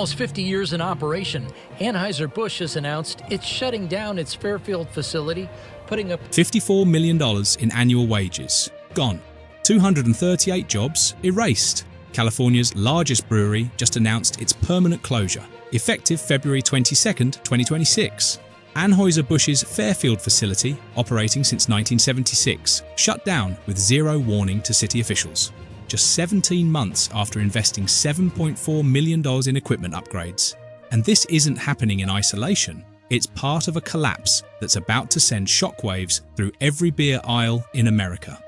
Almost 50 years in operation, Anheuser-Busch has announced it's shutting down its Fairfield facility, putting up $54 million in annual wages gone. 238 jobs erased. California's largest brewery just announced its permanent closure, effective February 22, 2026. Anheuser-Busch's Fairfield facility, operating since 1976, shut down with zero warning to city officials, just 17 months after investing $7.4 million in equipment upgrades. And this isn't happening in isolation. It's part of a collapse that's about to send shockwaves through every beer aisle in America.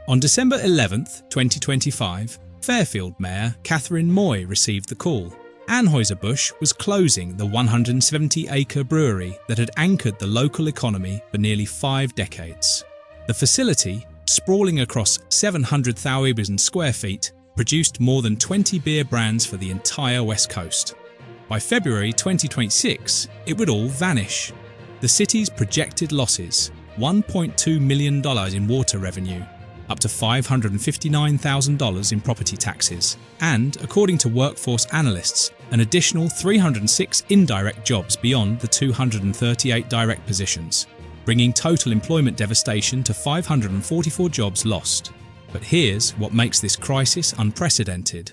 On December 11, 2025, Fairfield Mayor Catherine Moy received the call. Anheuser-Busch was closing the 170-acre brewery that had anchored the local economy for nearly 5 decades. The facility, sprawling across 700,000 square feet, produced more than 20 beer brands for the entire West Coast. By February 2026, it would all vanish. The city's projected losses, $1.2 million in water revenue, up to $559,000 in property taxes, and, according to workforce analysts, an additional 306 indirect jobs beyond the 238 direct positions, bringing total employment devastation to 544 jobs lost. But here's what makes this crisis unprecedented.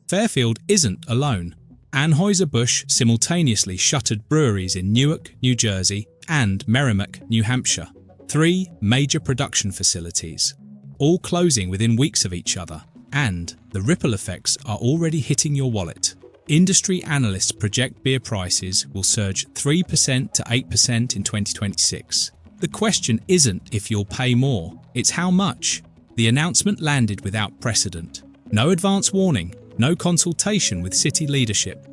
Fairfield isn't alone. Anheuser-Busch simultaneously shuttered breweries in Newark, New Jersey, and Merrimack, New Hampshire, 3 major production facilities, all closing within weeks of each other, and the ripple effects are already hitting your wallet. Industry analysts project beer prices will surge 3% to 8% in 2026. The question isn't if you'll pay more, it's how much. The announcement landed without precedent. No advance warning, no consultation with city leadership.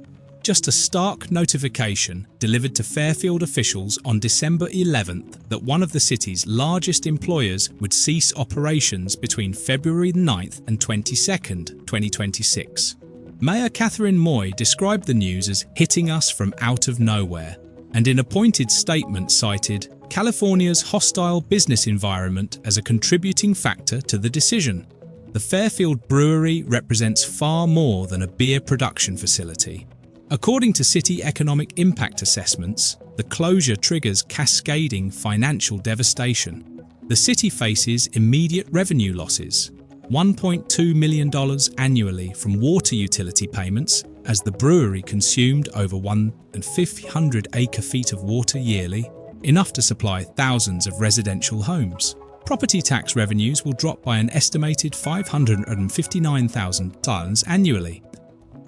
Just a stark notification delivered to Fairfield officials on December 11th that one of the city's largest employers would cease operations between February 9th and 22nd, 2026. Mayor Catherine Moy described the news as hitting us from out of nowhere, and in a pointed statement cited California's hostile business environment as a contributing factor to the decision. The Fairfield Brewery represents far more than a beer production facility. According to city economic impact assessments, the closure triggers cascading financial devastation. The city faces immediate revenue losses, $1.2 million annually from water utility payments, as the brewery consumed over 1,500 acre-feet of water yearly, enough to supply thousands of residential homes. Property tax revenues will drop by an estimated $559,000 annually,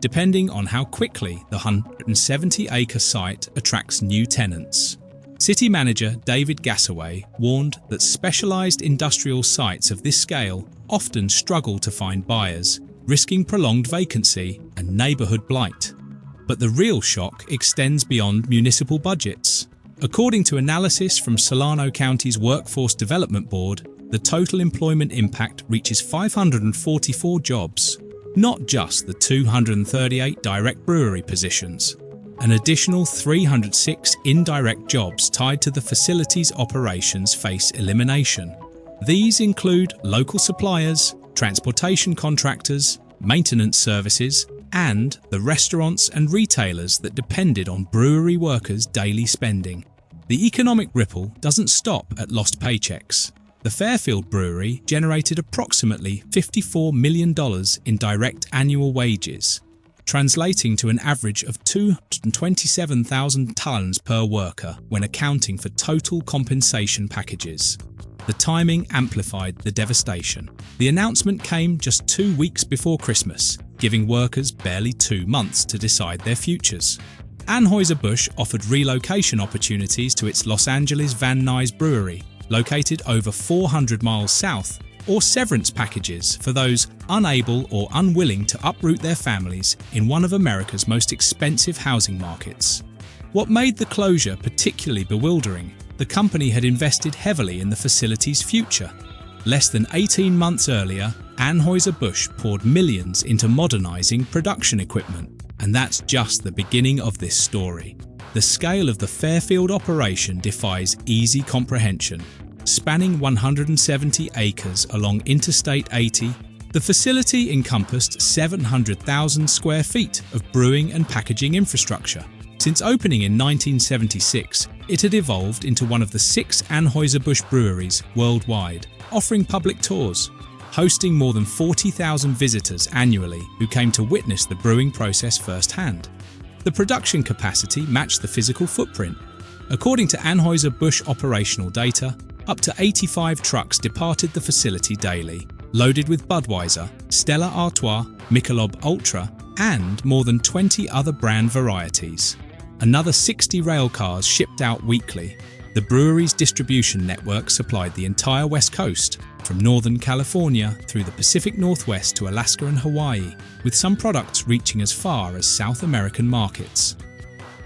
depending on how quickly the 170-acre site attracts new tenants. City manager David Gassaway warned that specialized industrial sites of this scale often struggle to find buyers, risking prolonged vacancy and neighborhood blight. But the real shock extends beyond municipal budgets. According to analysis from Solano County's Workforce Development Board, the total employment impact reaches 544 jobs, not just the 238 direct brewery positions. An additional 306 indirect jobs tied to the facility's operations face elimination. These include local suppliers, transportation contractors, maintenance services, and the restaurants and retailers that depended on brewery workers' daily spending. The economic ripple doesn't stop at lost paychecks. The Fairfield Brewery generated approximately $54 million in direct annual wages, translating to an average of $227,000 per worker when accounting for total compensation packages. The timing amplified the devastation. The announcement came just 2 weeks before Christmas, giving workers barely 2 months to decide their futures. Anheuser-Busch offered relocation opportunities to its Los Angeles Van Nuys brewery, located over 400 miles south, or severance packages for those unable or unwilling to uproot their families in one of America's most expensive housing markets. What made the closure particularly bewildering, the company had invested heavily in the facility's future. Less than 18 months earlier, Anheuser-Busch poured millions into modernizing production equipment. And that's just the beginning of this story. The scale of the Fairfield operation defies easy comprehension. Spanning 170 acres along Interstate 80, The facility encompassed 700,000 square feet of brewing and packaging infrastructure. Since opening in 1976, it had evolved into one of the 6 Anheuser-Busch breweries worldwide, offering public tours, hosting more than 40,000 visitors annually who came to witness the brewing process firsthand. The production capacity matched the physical footprint. According to Anheuser-Busch operational data, up to 85 trucks departed the facility daily, loaded with Budweiser, Stella Artois, Michelob Ultra, and more than 20 other brand varieties. Another 60 rail cars shipped out weekly. The brewery's distribution network supplied the entire West Coast, from Northern California through the Pacific Northwest to Alaska and Hawaii, with some products reaching as far as South American markets.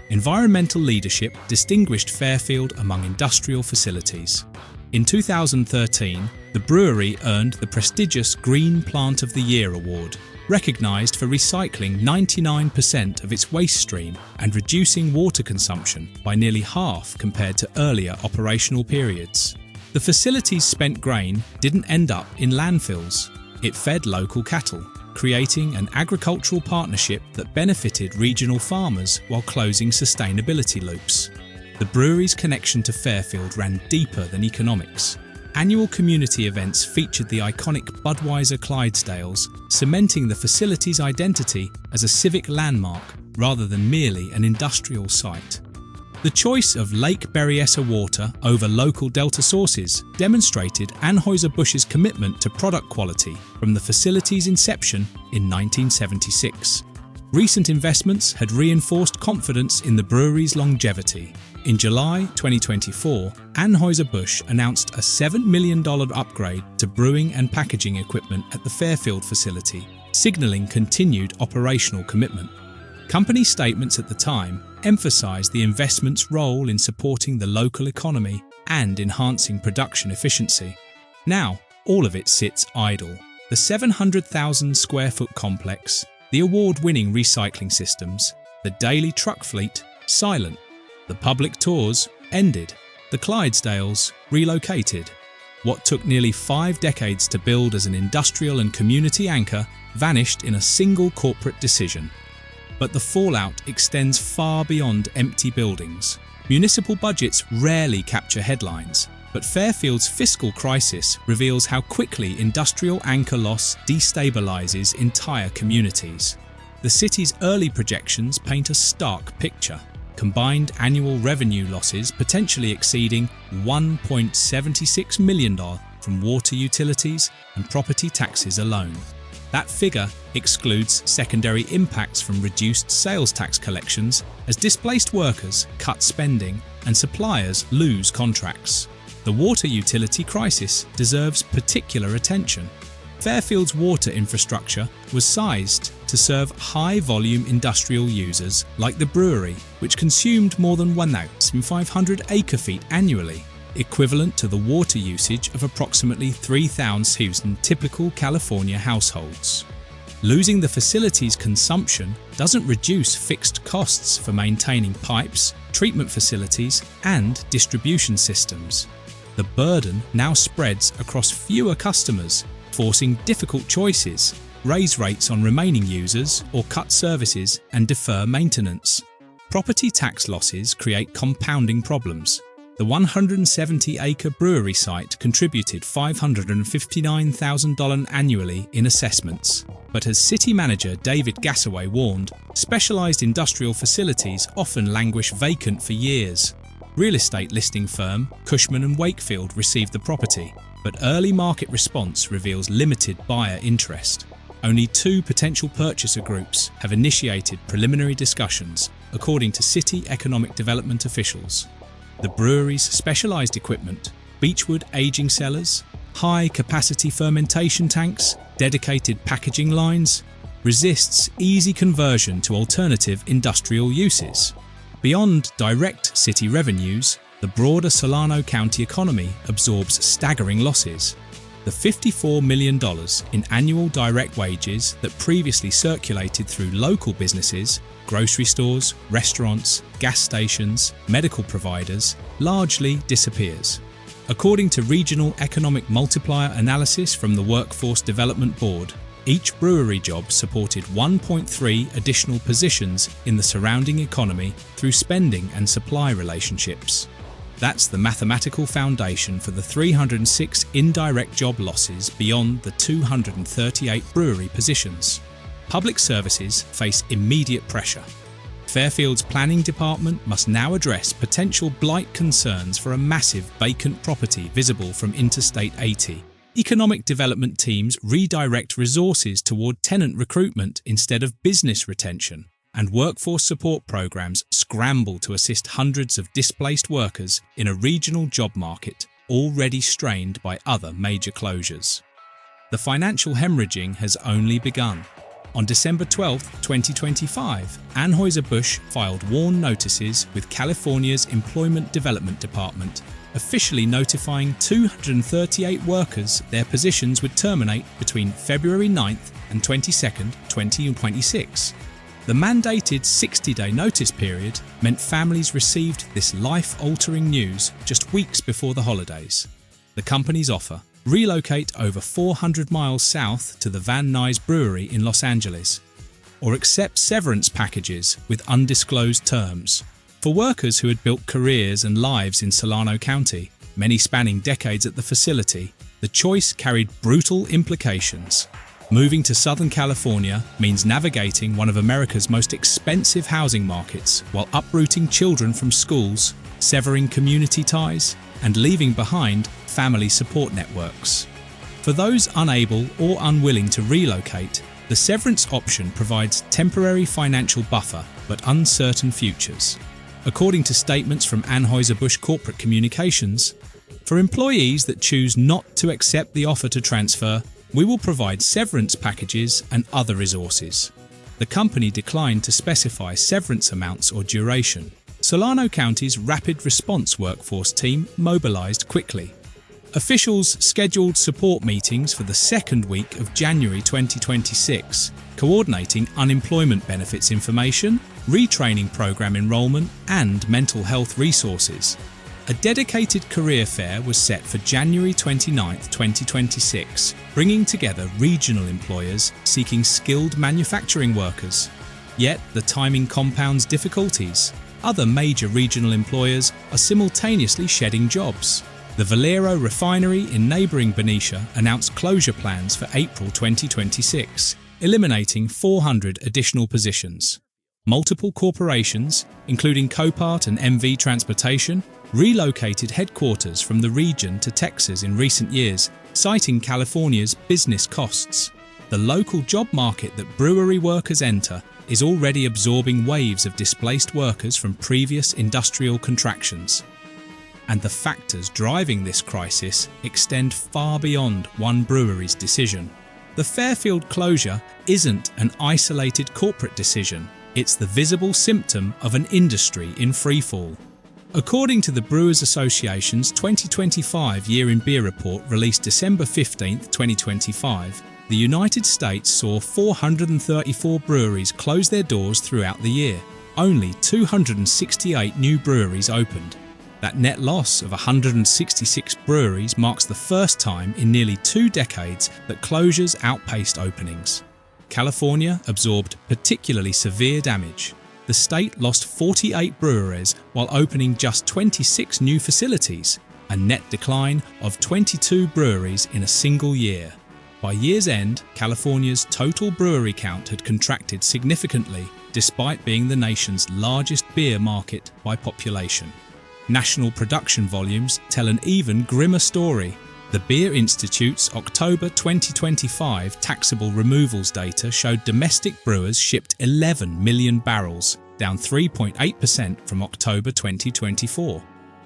Environmental leadership distinguished Fairfield among industrial facilities. In 2013, the brewery earned the prestigious Green Plant of the Year award, recognized for recycling 99% of its waste stream and reducing water consumption by nearly half compared to earlier operational periods. The facility's spent grain didn't end up in landfills. It fed local cattle, creating an agricultural partnership that benefited regional farmers while closing sustainability loops. The brewery's connection to Fairfield ran deeper than economics. Annual community events featured the iconic Budweiser Clydesdales, cementing the facility's identity as a civic landmark rather than merely an industrial site. The choice of Lake Berryessa water over local Delta sources demonstrated Anheuser-Busch's commitment to product quality from the facility's inception in 1976. Recent investments had reinforced confidence in the brewery's longevity. In July 2024, Anheuser-Busch announced a $7 million upgrade to brewing and packaging equipment at the Fairfield facility, signaling continued operational commitment. Company statements at the time emphasized the investment's role in supporting the local economy and enhancing production efficiency. Now, all of it sits idle. The 700,000 square foot complex, the award-winning recycling systems, the daily truck fleet, silent. The public tours ended. The Clydesdales relocated. What took nearly 5 decades to build as an industrial and community anchor vanished in a single corporate decision. But the fallout extends far beyond empty buildings. Municipal budgets rarely capture headlines, but Fairfield's fiscal crisis reveals how quickly industrial anchor loss destabilizes entire communities. The city's early projections paint a stark picture. Combined annual revenue losses potentially exceeding $1.76 million from water utilities and property taxes alone. That figure excludes secondary impacts from reduced sales tax collections as displaced workers cut spending and suppliers lose contracts. The water utility crisis deserves particular attention. Fairfield's water infrastructure was sized to serve high-volume industrial users like the brewery, which consumed more than 1,500 acre-feet annually, equivalent to the water usage of approximately 3,000 typical California households. Losing the facility's consumption doesn't reduce fixed costs for maintaining pipes, treatment facilities, and distribution systems. The burden now spreads across fewer customers, forcing difficult choices, raise rates on remaining users or cut services and defer maintenance. Property tax losses create compounding problems. The 170-acre brewery site contributed $559,000 annually in assessments. But as city manager David Gassaway warned, specialized industrial facilities often languish vacant for years. Real estate listing firm Cushman & Wakefield received the property, but early market response reveals limited buyer interest. Only 2 potential purchaser groups have initiated preliminary discussions, according to city economic development officials. The brewery's specialized equipment, Beechwood aging cellars, high-capacity fermentation tanks, dedicated packaging lines, resists easy conversion to alternative industrial uses. Beyond direct city revenues, the broader Solano County economy absorbs staggering losses. The $54 million in annual direct wages that previously circulated through local businesses, grocery stores, restaurants, gas stations, medical providers, largely disappears. According to Regional Economic Multiplier Analysis from the Workforce Development Board, each brewery job supported 1.3 additional positions in the surrounding economy through spending and supply relationships. That's the mathematical foundation for the 306 indirect job losses beyond the 238 brewery positions. Public services face immediate pressure. Fairfield's planning department must now address potential blight concerns for a massive vacant property visible from Interstate 80. Economic development teams redirect resources toward tenant recruitment instead of business retention, and workforce support programs scramble to assist hundreds of displaced workers in a regional job market already strained by other major closures. The financial hemorrhaging has only begun. On December 12, 2025, Anheuser-Busch filed warn notices with California's Employment Development Department, officially notifying 238 workers their positions would terminate between February 9th and 22nd, 2026. The mandated 60-day notice period meant families received this life-altering news just weeks before the holidays. The company's offer: relocate over 400 miles south to the Van Nuys Brewery in Los Angeles, or accept severance packages with undisclosed terms. For workers who had built careers and lives in Solano County, many spanning decades at the facility, the choice carried brutal implications. Moving to Southern California means navigating one of America's most expensive housing markets while uprooting children from schools, severing community ties, and leaving behind family support networks. For those unable or unwilling to relocate, the severance option provides temporary financial buffer but uncertain futures. According to statements from Anheuser-Busch Corporate Communications, for employees that choose not to accept the offer to transfer, we will provide severance packages and other resources. The company declined to specify severance amounts or duration. Solano County's rapid response workforce team mobilized quickly. Officials scheduled support meetings for the second week of January 2026, coordinating unemployment benefits information, retraining program enrollment, and mental health resources. A dedicated career fair was set for January 29, 2026, bringing together regional employers seeking skilled manufacturing workers. Yet the timing compounds difficulties. Other major regional employers are simultaneously shedding jobs. The Valero refinery in neighboring Benicia announced closure plans for April 2026, eliminating 400 additional positions. Multiple corporations, including Copart and MV Transportation, relocated headquarters from the region to Texas in recent years, citing California's business costs. The local job market that brewery workers enter is already absorbing waves of displaced workers from previous industrial contractions. And the factors driving this crisis extend far beyond one brewery's decision. The Fairfield closure isn't an isolated corporate decision, it's the visible symptom of an industry in freefall. According to the Brewers Association's 2025 Year in Beer report released December 15, 2025, the United States saw 434 breweries close their doors throughout the year. Only 268 new breweries opened. That net loss of 166 breweries marks the first time in nearly 2 decades that closures outpaced openings. California absorbed particularly severe damage. The state lost 48 breweries while opening just 26 new facilities, a net decline of 22 breweries in a single year. By year's end, California's total brewery count had contracted significantly, despite being the nation's largest beer market by population. National production volumes tell an even grimmer story. The Beer Institute's October 2025 taxable removals data showed domestic brewers shipped 11 million barrels, down 3.8% from October 2024.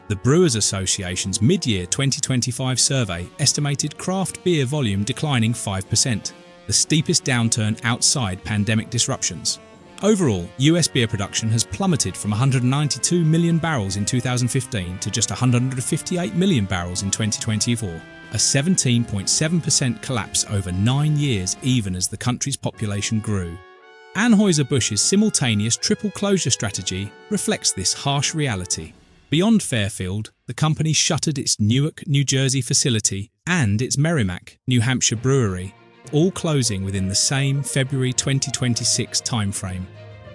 The Brewers Association's mid-year 2025 survey estimated craft beer volume declining 5%, the steepest downturn outside pandemic disruptions. Overall, US beer production has plummeted from 192 million barrels in 2015 to just 158 million barrels in 2024, a 17.7% collapse over 9 years even as the country's population grew. Anheuser-Busch's simultaneous triple closure strategy reflects this harsh reality. Beyond Fairfield, the company shuttered its Newark, New Jersey facility and its Merrimack, New Hampshire brewery, all closing within the same February 2026 timeframe.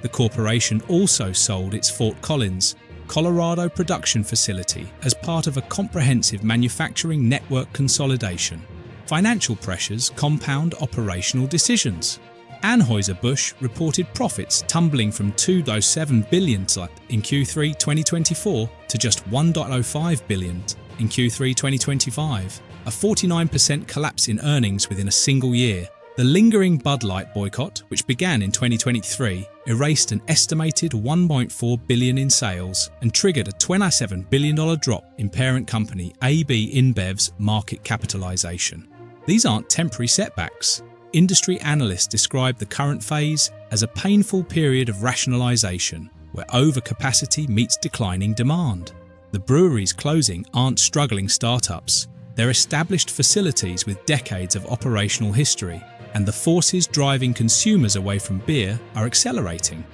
The corporation also sold its Fort Collins, Colorado production facility as part of a comprehensive manufacturing network consolidation. Financial pressures compound operational decisions. Anheuser-Busch reported profits tumbling from $2.07 billion in Q3 2024 to just $1.05 billion in Q3 2025, a 49% collapse in earnings within a single year. The lingering Bud Light boycott, which began in 2023, erased an estimated $1.4 billion in sales and triggered a $27 billion drop in parent company AB InBev's market capitalization. These aren't temporary setbacks. Industry analysts describe the current phase as a painful period of rationalization, where overcapacity meets declining demand. The breweries closing aren't struggling startups. They're established facilities with decades of operational history, and the forces driving consumers away from beer are accelerating.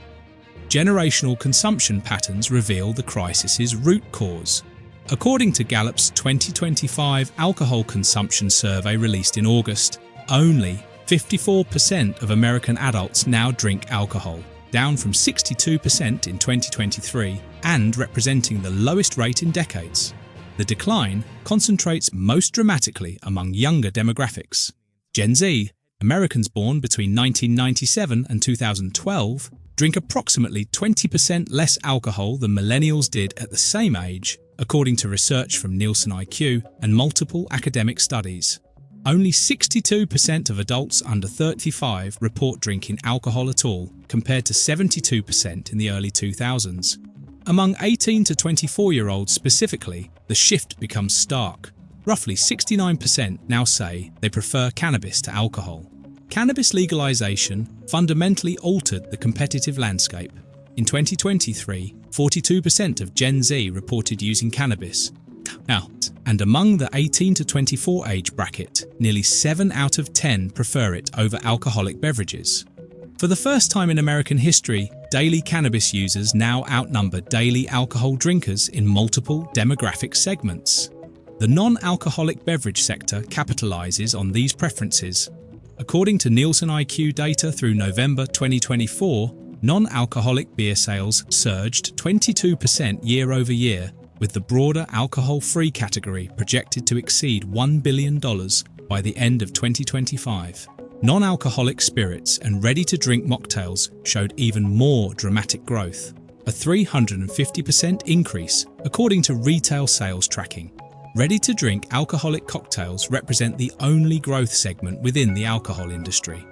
Generational consumption patterns reveal the crisis's root cause. According to Gallup's 2025 alcohol consumption survey released in August, only 54% of American adults now drink alcohol, down from 62% in 2023 and representing the lowest rate in decades. The decline concentrates most dramatically among younger demographics. Gen Z, Americans born between 1997 and 2012, drink approximately 20% less alcohol than millennials did at the same age, according to research from Nielsen IQ and multiple academic studies. Only 62% of adults under 35 report drinking alcohol at all, compared to 72% in the early 2000s. Among 18 to 24-year-olds specifically, the shift becomes stark. Roughly 69% now say they prefer cannabis to alcohol. Cannabis legalization fundamentally altered the competitive landscape. In 2023, 42% of Gen Z reported using cannabis. And among the 18 to 24 age bracket, nearly 7 out of 10 prefer it over alcoholic beverages. For the first time in American history, daily cannabis users now outnumber daily alcohol drinkers in multiple demographic segments. The non-alcoholic beverage sector capitalizes on these preferences. According to Nielsen IQ data through November 2024, non-alcoholic beer sales surged 22% year over year, with the broader alcohol-free category projected to exceed $1 billion by the end of 2025. Non-alcoholic spirits and ready-to-drink mocktails showed even more dramatic growth, a 350% increase according to retail sales tracking. Ready-to-drink alcoholic cocktails represent the only growth segment within the alcohol industry.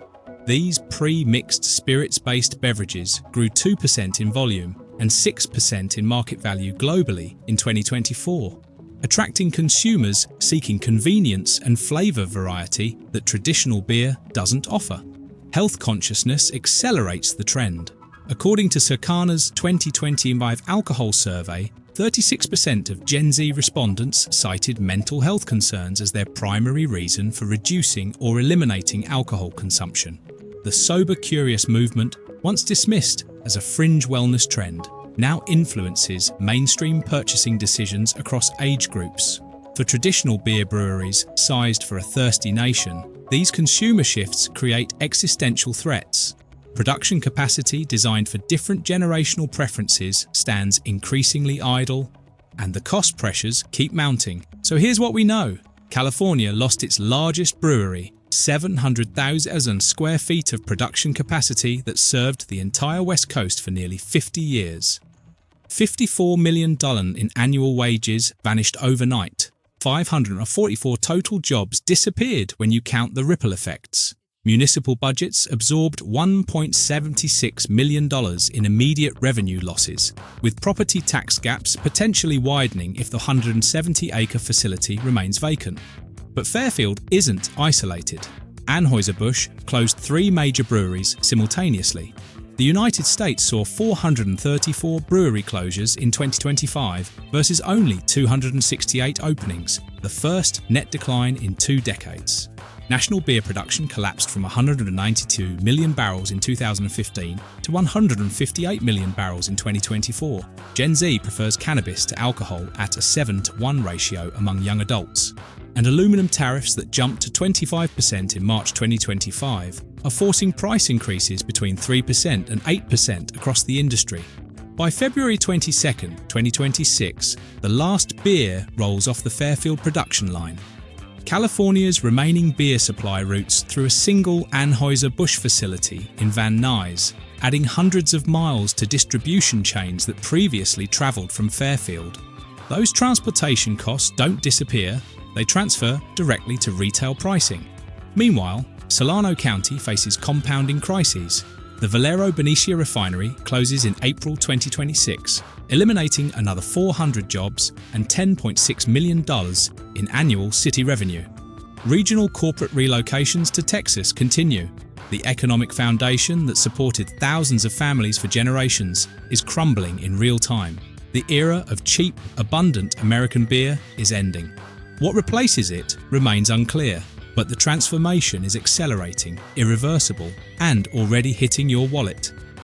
These pre-mixed spirits-based beverages grew 2% in volume and 6% in market value globally in 2024, attracting consumers seeking convenience and flavor variety that traditional beer doesn't offer. Health consciousness accelerates the trend. According to Circana's 2025 alcohol survey, 36% of Gen Z respondents cited mental health concerns as their primary reason for reducing or eliminating alcohol consumption. The sober-curious movement, once dismissed as a fringe wellness trend, now influences mainstream purchasing decisions across age groups. For traditional beer breweries sized for a thirsty nation, these consumer shifts create existential threats. Production capacity designed for different generational preferences stands increasingly idle, and the cost pressures keep mounting. So here's what we know. California lost its largest brewery, 700,000 square feet of production capacity that served the entire West Coast for nearly 50 years. $54 million in annual wages vanished overnight. 544 total jobs disappeared when you count the ripple effects. Municipal budgets absorbed $1.76 million in immediate revenue losses, with property tax gaps potentially widening if the 170-acre facility remains vacant. But Fairfield isn't isolated. Anheuser-Busch closed 3 major breweries simultaneously. The United States saw 434 brewery closures in 2025 versus only 268 openings, the first net decline in 2 decades. National beer production collapsed from 192 million barrels in 2015 to 158 million barrels in 2024. Gen Z prefers cannabis to alcohol at a 7-to-1 ratio among young adults. And aluminum tariffs that jumped to 25% in March 2025 are forcing price increases between 3% and 8% across the industry. By February 22, 2026, the last beer rolls off the Fairfield production line. California's remaining beer supply routes through a single Anheuser-Busch facility in Van Nuys, adding hundreds of miles to distribution chains that previously travelled from Fairfield. Those transportation costs don't disappear, they transfer directly to retail pricing. Meanwhile, Solano County faces compounding crises. The Valero Benicia refinery closes in April 2026, eliminating another 400 jobs and $10.6 million in annual city revenue. Regional corporate relocations to Texas continue. The economic foundation that supported thousands of families for generations is crumbling in real time. The era of cheap, abundant American beer is ending. What replaces it remains unclear, but the transformation is accelerating, irreversible, and already hitting your wallet.